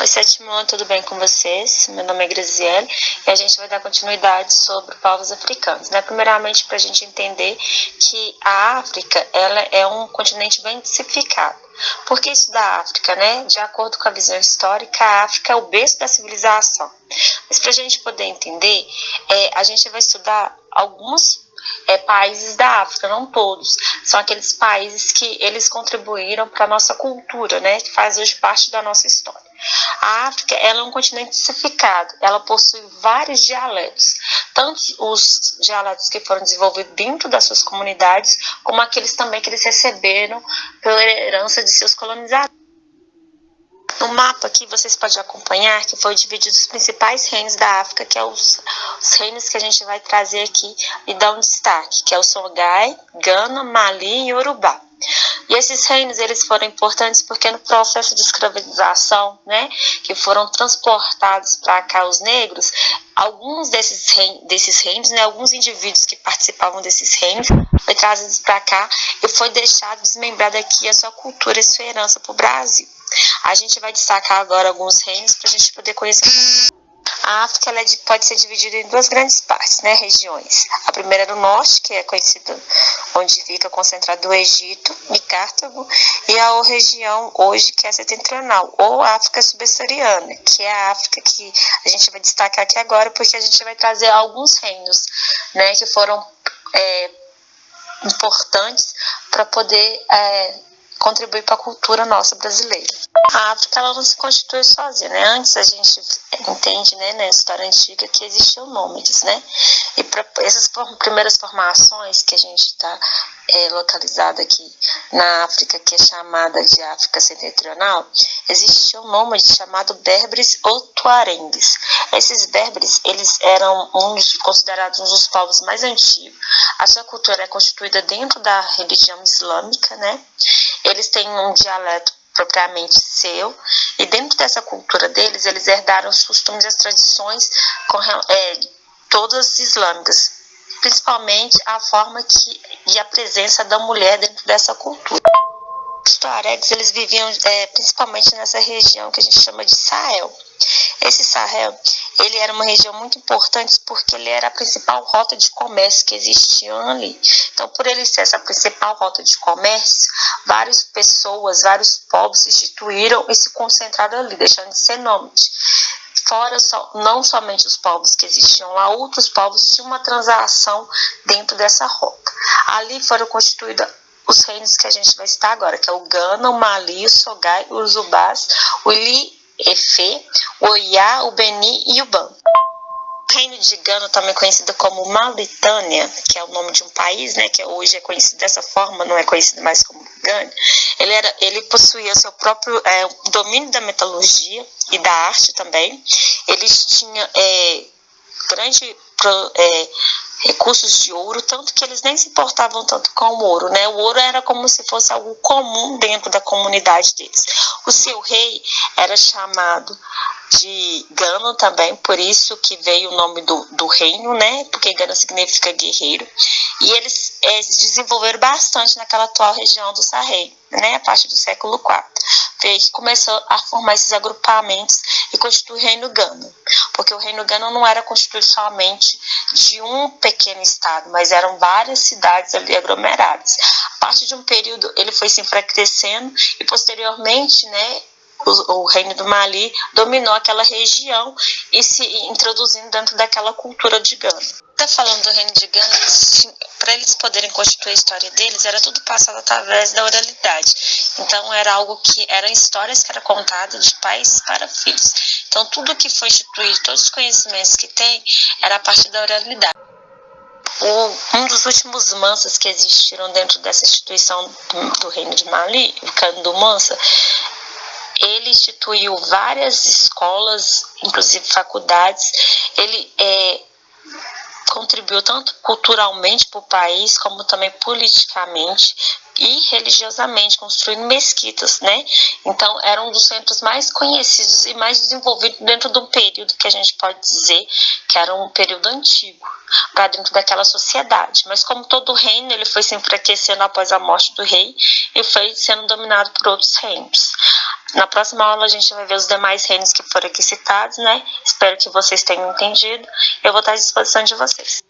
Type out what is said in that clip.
Oi, sétimo ano, tudo bem com vocês? Meu nome é Graziele e a gente vai dar continuidade sobre povos africanos, né? Primeiramente, para a gente entender que a África, ela é um continente bem diversificado. Por que isso da África, né? De acordo com a visão histórica, a África é o berço da civilização. Mas para a gente poder entender, a gente vai estudar alguns países da África, não todos. São aqueles países que eles contribuíram para a nossa cultura, né? Que faz hoje parte da nossa história. A África, ela é um continente diversificado, ela possui vários dialetos, tanto os dialetos que foram desenvolvidos dentro das suas comunidades, como aqueles também que eles receberam pela herança de seus colonizadores. No mapa aqui vocês podem acompanhar que foi dividido os principais reinos da África, que é os reinos que a gente vai trazer aqui e dar um destaque, que é o Songhai, Gana, Mali e Yorubá. E esses reinos, eles foram importantes porque no processo de escravização, né, que foram transportados para cá os negros, alguns desses reinos, né, alguns indivíduos que participavam desses reinos, foi trazidos para cá e foi deixado desmembrado aqui a sua cultura e sua herança para o Brasil. A gente vai destacar agora alguns reinos para a gente poder conhecer. A África pode ser dividida em duas grandes partes, né, regiões. A primeira é do norte, que é conhecida onde fica concentrado o Egito e Cartago, e a região hoje que é setentrional, ou África subsaariana, que é a África que a gente vai destacar aqui agora, porque a gente vai trazer alguns reinos, né, que foram importantes para poder contribuir para a cultura nossa brasileira. A África, ela não se constitui sozinha, né? Antes a gente entende, né, na história antiga que existiam nômades, né? E para essas primeiras formações que a gente está localizada aqui na África, que é chamada de África Setentrional, existia um nômade chamado Berberes ou Tuaregues. Esses Berberes, eles eram considerados um dos povos mais antigos. A sua cultura é constituída dentro da religião islâmica, né? Eles têm um dialeto propriamente seu, e dentro dessa cultura deles, eles herdaram os costumes e as tradições todas islâmicas, principalmente a forma e a presença da mulher dentro dessa cultura. Os tuaregs, eles viviam principalmente nessa região que a gente chama de Sahel. Esse Sahel, ele era uma região muito importante porque ele era a principal rota de comércio que existia ali. Então, por ele ser essa principal rota de comércio, várias pessoas, vários povos se instituíram e se concentraram ali, deixando de ser nômade. Fora não somente os povos que existiam lá, outros povos tinham uma transação dentro dessa rota. Ali foram constituídos os reinos que a gente vai citar agora, que é o Gana, o Mali, o Songhai, o Zubás, o Ili, Efe, o Oiá, o Beni e o Ban. O reino de Gana, também conhecido como Mauritânia, que é o nome de um país, né, que hoje é conhecido dessa forma, não é conhecido mais como Gana, ele possuía seu próprio domínio da metalurgia e da arte também. Eles tinham grande recursos de ouro, tanto que eles nem se importavam tanto com o ouro, né? O ouro era como se fosse algo comum dentro da comunidade deles. O seu rei era chamado de Gana também, por isso que veio o nome do reino, né? Porque Gana significa guerreiro. E eles desenvolveram bastante naquela atual região do Sahel, né? A partir do século IV. Foi que começou a formar esses agrupamentos e constituir o reino Gana. Porque o reino Gana não era constituído somente de um pequeno estado, mas eram várias cidades ali aglomeradas. A partir de um período ele foi se enfraquecendo e posteriormente, né, o reino do Mali dominou aquela região e se introduzindo dentro daquela cultura de Gana. Falando do reino de Gana, para eles poderem constituir a história deles, era tudo passado através da oralidade. Então eram histórias que eram contadas de pais para filhos. Então tudo que foi instituído, todos os conhecimentos que tem, era a partir da oralidade. Um dos últimos mansas que existiram dentro dessa instituição do reino de Mali, o Kandu Mansa, ele instituiu várias escolas, inclusive faculdades. Ele contribuiu tanto culturalmente para o país, como também politicamente, e religiosamente, construindo mesquitas, né? Então, era um dos centros mais conhecidos e mais desenvolvidos dentro de um período que a gente pode dizer que era um período antigo, para dentro daquela sociedade. Mas como todo reino, ele foi se enfraquecendo após a morte do rei e foi sendo dominado por outros reinos. Na próxima aula a gente vai ver os demais reinos que foram aqui citados, né? Espero que vocês tenham entendido. Eu vou estar à disposição de vocês.